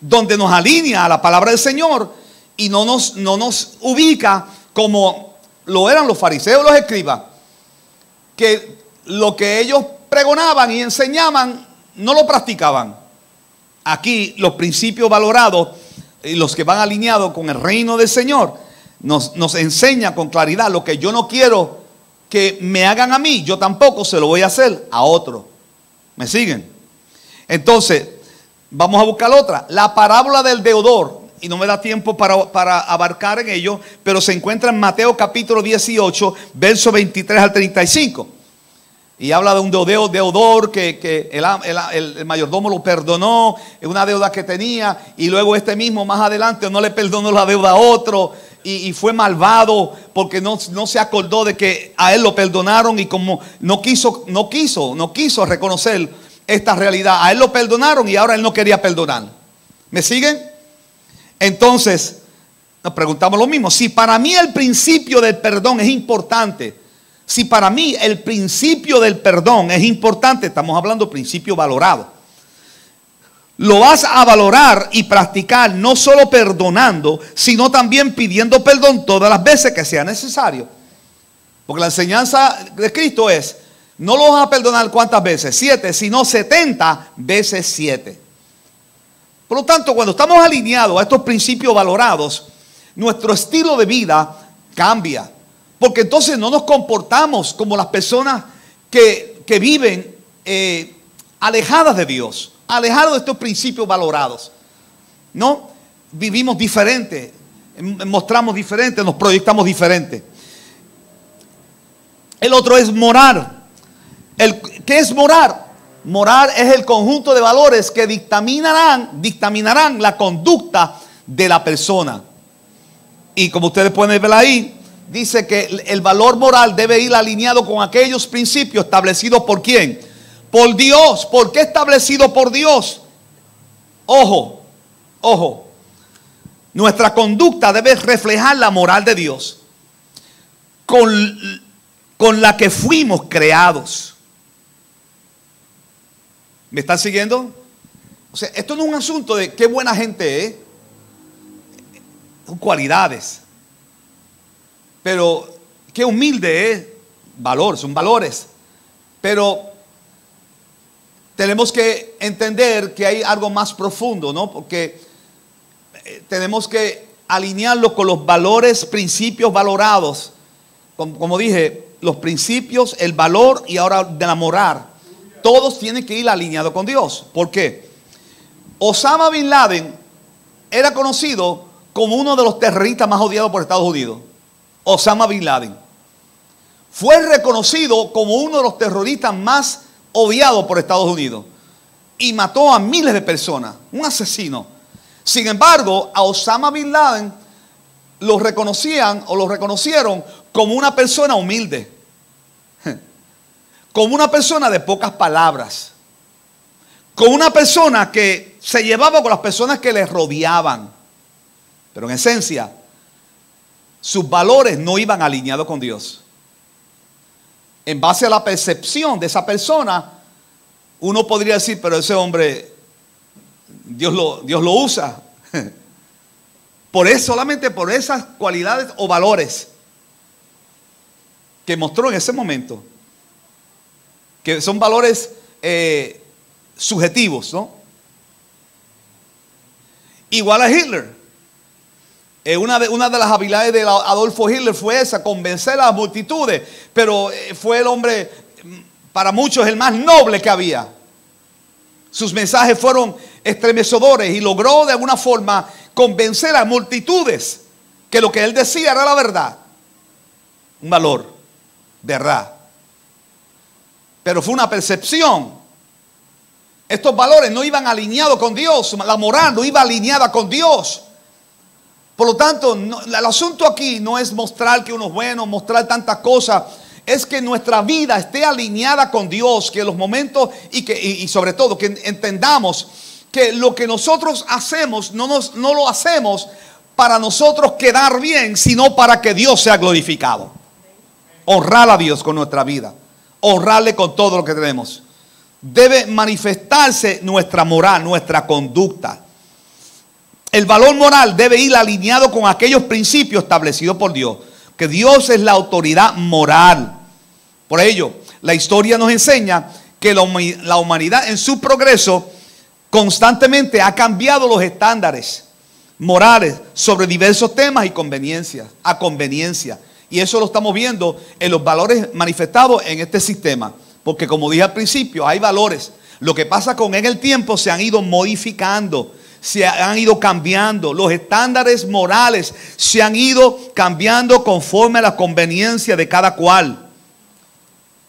donde nos alinea a la palabra del Señor y no nos ubica como lo eran los fariseos, los escribas, que lo que ellos pregonaban y enseñaban no lo practicaban. Aquí los principios valorados y los que van alineados con el reino del Señor nos enseña con claridad: lo que yo no quiero que me hagan a mí, yo tampoco se lo voy a hacer a otro. ¿Me siguen? Entonces, vamos a buscar otra. La parábola del deudor. Y no me da tiempo para abarcar en ello, pero se encuentra en Mateo capítulo 18, versos 23 al 35. Y habla de un deudor que el mayordomo lo perdonó, una deuda que tenía, y luego este mismo más adelante no le perdonó la deuda a otro, y fue malvado porque no se acordó de que a él lo perdonaron, y como no quiso reconocer esta realidad, a él lo perdonaron y ahora él no quería perdonar. ¿Me siguen? Entonces, nos preguntamos lo mismo. Si para mí el principio del perdón es importante, si para mí el principio del perdón es importante, estamos hablando de principio valorado, lo vas a valorar y practicar no solo perdonando, sino también pidiendo perdón todas las veces que sea necesario. Porque la enseñanza de Cristo es: no lo vas a perdonar ¿cuántas veces? 7, sino 70 veces 7. Por lo tanto, cuando estamos alineados a estos principios valorados, nuestro estilo de vida cambia. Porque entonces no nos comportamos como las personas que viven alejadas de Dios, alejados de estos principios valorados. No, vivimos diferente, mostramos diferente, nos proyectamos diferente. El otro es morar. ¿Qué es morar? Morar es el conjunto de valores que dictaminarán la conducta de la persona. Y como ustedes pueden ver ahí, dice que el valor moral debe ir alineado con aquellos principios establecidos por ¿quién? Por Dios. ¿Por qué establecido por Dios? Ojo. Nuestra conducta debe reflejar la moral de Dios, con la que fuimos creados. ¿Me están siguiendo? O sea, esto no es un asunto de qué buena gente es. Son cualidades. Pero qué humilde es. Son valores. Pero tenemos que entender que hay algo más profundo, ¿no? Porque tenemos que alinearlo con los valores, principios valorados. Como dije, los principios, el valor y ahora de la moral. Todos tienen que ir alineados con Dios. ¿Por qué? Osama Bin Laden era conocido como uno de los terroristas más odiados por Estados Unidos. Osama Bin Laden fue reconocido como uno de los terroristas más odiados por Estados Unidos y mató a miles de personas, un asesino. Sin embargo, a Osama Bin Laden lo reconocieron como una persona humilde, como una persona de pocas palabras, como una persona que se llevaba con las personas que le rodeaban. Pero en esencia, sus valores no iban alineados con Dios. En base a la percepción de esa persona, uno podría decir: pero ese hombre, Dios lo usa. Solamente por esas cualidades o valores que mostró en ese momento, que son valores subjetivos, ¿no? Igual a Hitler. Una de las habilidades de Adolfo Hitler fue esa: convencer a las multitudes. Pero fue el hombre, para muchos, el más noble que había. Sus mensajes fueron estremecedores y logró de alguna forma convencer a multitudes que lo que él decía era la verdad. Un valor, verdad. pero fue una percepción. Estos valores no iban alineados con Dios, la moral no iba alineada con Dios. Por lo tanto, el asunto aquí no es mostrar que uno es bueno, mostrar tantas cosas. Es que nuestra vida esté alineada con Dios, que los momentos y sobre todo que entendamos que lo que nosotros hacemos no lo hacemos para nosotros quedar bien, sino para que Dios sea glorificado. Honrar a Dios con nuestra vida, honrarle con todo lo que tenemos. Debe manifestarse nuestra moral, nuestra conducta. El valor moral debe ir alineado con aquellos principios establecidos por Dios, que Dios es la autoridad moral. Por ello, la historia nos enseña que la humanidad en su progreso constantemente ha cambiado los estándares morales sobre diversos temas y a conveniencia. Y eso lo estamos viendo en los valores manifestados en este sistema. Porque como dije al principio, hay valores. Lo que pasa con en el tiempo se han ido modificando, se han ido cambiando. Los estándares morales se han ido cambiando conforme a la conveniencia de cada cual.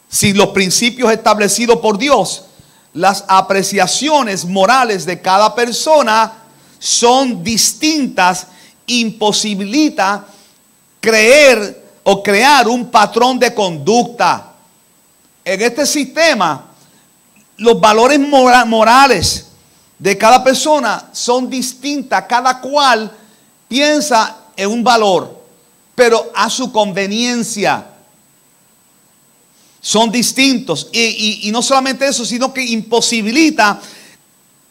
Si los principios establecidos por Dios, las apreciaciones morales de cada persona son distintas, imposibilita creer o crear un patrón de conducta. En este sistema, los valores morales de cada persona son distintas. Cada cual piensa en un valor, pero a su conveniencia. Son distintos. Y no solamente eso, sino que imposibilita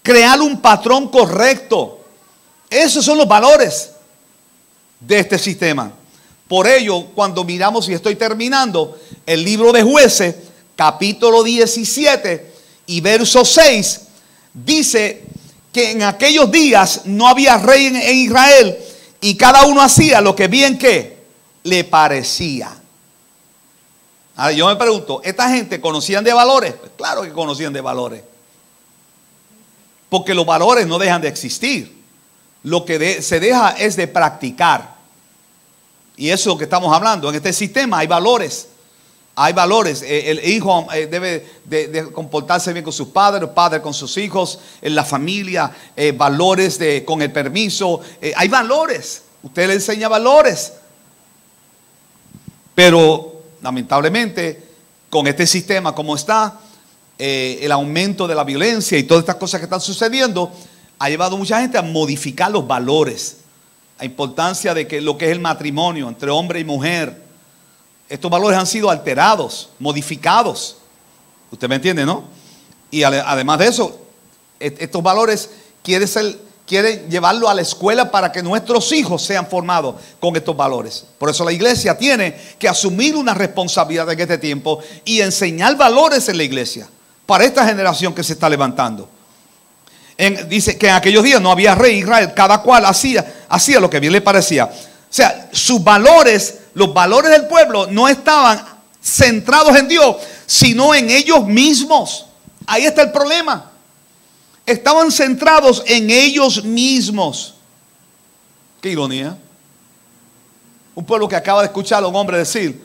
crear un patrón correcto. Esos son los valores de este sistema. Por ello, cuando miramos, y estoy terminando, el libro de Jueces, capítulo 17 y verso 6, dice que en aquellos días no había rey en Israel y cada uno hacía lo que bien que le parecía. Ahora yo me pregunto, ¿esta gente conocían de valores? Pues claro que conocían de valores. Porque los valores no dejan de existir. Lo que se deja es de practicar. Y eso es lo que estamos hablando. En este sistema hay valores. Hay valores. El hijo debe de comportarse bien con sus padres, el padre con sus hijos, en la familia, valores con el permiso. Hay valores. Usted le enseña valores. Pero lamentablemente, con este sistema como está, el aumento de la violencia y todas estas cosas que están sucediendo, ha llevado a mucha gente a modificar los valores. La importancia de que lo que es el matrimonio entre hombre y mujer. Estos valores han sido alterados, modificados. Usted me entiende, ¿no? Y además de eso, estos valores quieren llevarlo a la escuela para que nuestros hijos sean formados con estos valores. Por eso la iglesia tiene que asumir una responsabilidad en este tiempo y enseñar valores en la iglesia para esta generación que se está levantando. Dice que en aquellos días no había rey en Israel, cada cual hacía lo que bien le parecía. O sea, sus valores, los valores del pueblo no estaban centrados en Dios, sino en ellos mismos. Ahí está el problema. Estaban centrados en ellos mismos. Qué ironía. Un pueblo que acaba de escuchar a un hombre decir: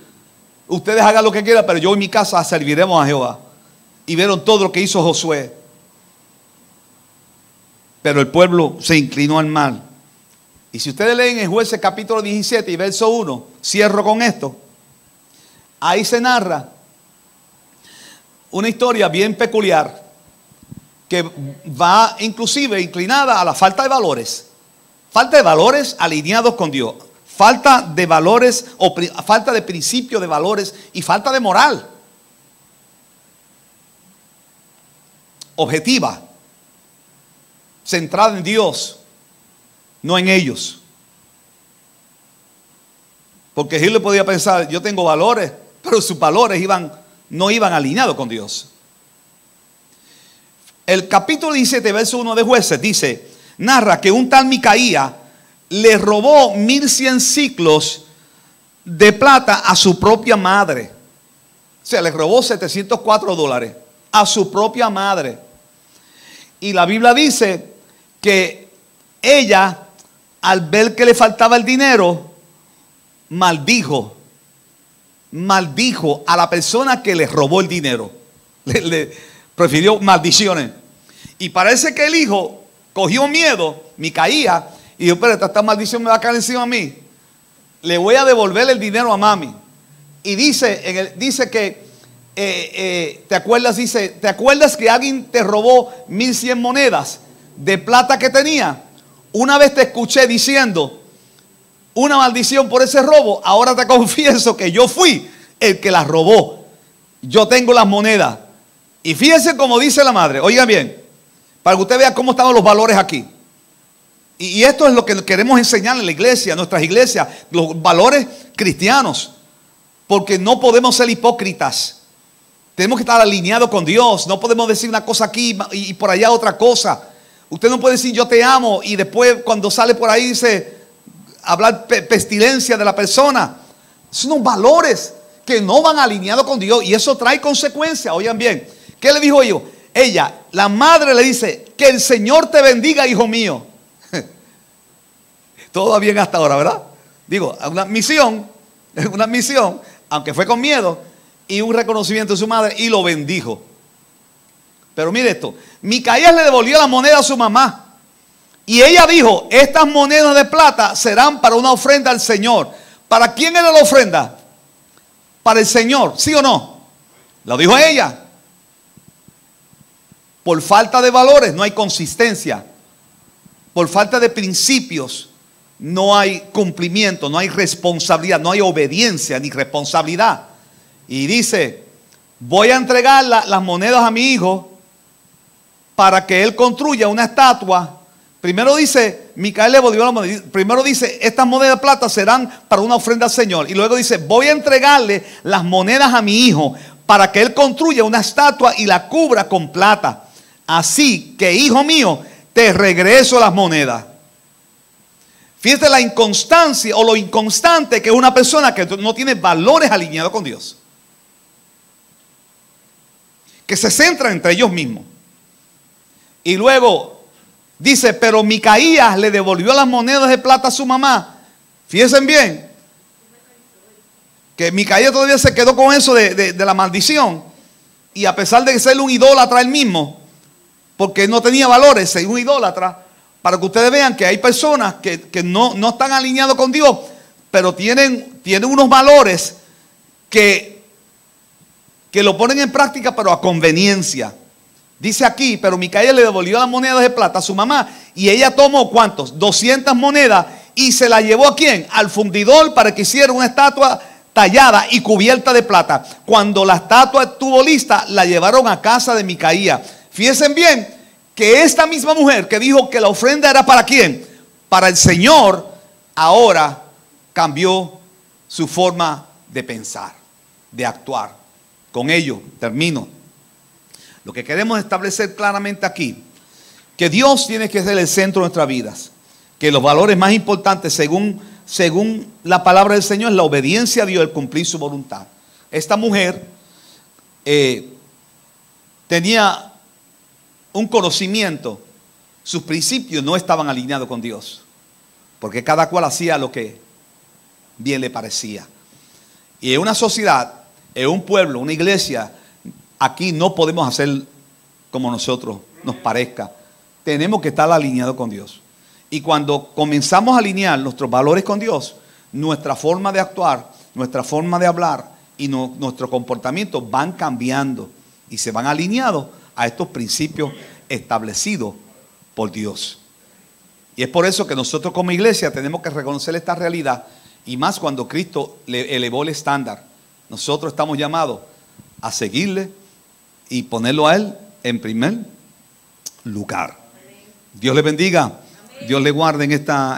ustedes hagan lo que quieran, pero yo en mi casa serviremos a Jehová. Y vieron todo lo que hizo Josué. Pero el pueblo se inclinó al mal. Y si ustedes leen en Jueces capítulo 17 y verso 1, cierro con esto. Ahí se narra una historia bien peculiar que va inclusive inclinada a la falta de valores. Falta de valores alineados con Dios. Falta de valores o falta de principio de valores y falta de moral objetiva, centrada en Dios, no en ellos. Porque Hitler podía pensar: yo tengo valores, pero sus valores no iban alineados con Dios. El capítulo 17, verso 1 de Jueces dice, narra que un tal Micaía le robó 1100 ciclos de plata a su propia madre. O sea, le robó $704 a su propia madre. Y la Biblia dice que ella, al ver que le faltaba el dinero, maldijo a la persona que le robó el dinero. prefirió maldiciones. Y parece que el hijo cogió miedo, Micaías, y dijo, pero esta maldición me va a caer encima a mí. Le voy a devolver el dinero a mami. Y dice que, ¿te acuerdas que alguien te robó 1100 monedas de plata que tenía? Una vez te escuché diciendo una maldición por ese robo. Ahora te confieso que yo fui el que las robó. Yo tengo las monedas. Y fíjense como dice la madre. Oigan bien, para que usted vea cómo estaban los valores aquí. Y esto es lo que queremos enseñar en la iglesia, en nuestras iglesias, los valores cristianos. Porque no podemos ser hipócritas. Tenemos que estar alineados con Dios. No podemos decir una cosa aquí y por allá otra cosa. Usted no puede decir yo te amo y después cuando sale por ahí dice hablar pestilencia de la persona. Son valores que no van alineados con Dios y eso trae consecuencias. Oigan bien, ¿qué le dijo ella? La madre le dice, que el Señor te bendiga, hijo mío. Todo va bien hasta ahora, ¿verdad? Digo, una misión, aunque fue con miedo, y un reconocimiento de su madre, y lo bendijo. Pero mire esto, Micaías le devolvió la moneda a su mamá, y ella dijo, estas monedas de plata serán para una ofrenda al Señor. ¿Para quién era la ofrenda? Para el Señor, ¿sí o no? Lo dijo ella. Por falta de valores no hay consistencia. Por falta de principios no hay cumplimiento, no hay responsabilidad, no hay obediencia ni responsabilidad. Y dice, voy a entregar las monedas a mi hijo para que él construya una estatua. Primero dice, Micaías le devolvió la moneda. Primero dice, estas monedas de plata serán para una ofrenda al Señor. Y luego dice, voy a entregarle las monedas a mi hijo para que él construya una estatua y la cubra con plata. Así que, hijo mío, te regreso las monedas. Fíjate la inconstancia o lo inconstante que es una persona que no tiene valores alineados con Dios. Que se centra entre ellos mismos. Y luego dice, pero Micaías le devolvió las monedas de plata a su mamá. Fíjense bien, que Micaías todavía se quedó con eso de la maldición. Y a pesar de ser un idólatra él mismo, porque no tenía valores, ser un idólatra, para que ustedes vean que hay personas que no están alineados con Dios, pero tienen unos valores que lo ponen en práctica, pero a conveniencia. Dice aquí, pero Micaías le devolvió las monedas de plata a su mamá y ella tomó, ¿cuántos? 200 monedas y se la llevó ¿a quién? Al fundidor para que hiciera una estatua tallada y cubierta de plata. Cuando la estatua estuvo lista, la llevaron a casa de Micaías. Fíjense bien que esta misma mujer que dijo que la ofrenda era ¿para quién? Para el Señor, ahora cambió su forma de pensar, de actuar. Con ello, termino. Lo que queremos establecer claramente aquí, que Dios tiene que ser el centro de nuestras vidas. Que los valores más importantes, según la palabra del Señor, es la obediencia a Dios, el cumplir su voluntad. Esta mujer tenía un conocimiento, sus principios no estaban alineados con Dios, porque cada cual hacía lo que bien le parecía. Y en una sociedad, en un pueblo, una iglesia, aquí no podemos hacer como nosotros nos parezca. Tenemos que estar alineados con Dios. Y cuando comenzamos a alinear nuestros valores con Dios, nuestra forma de actuar, nuestra forma de hablar y nuestro comportamiento van cambiando y se van alineados a estos principios establecidos por Dios. Y es por eso que nosotros como iglesia tenemos que reconocer esta realidad, y más cuando Cristo le elevó el estándar. Nosotros estamos llamados a seguirle y ponerlo a Él en primer lugar. Dios le bendiga. Dios le guarde en esta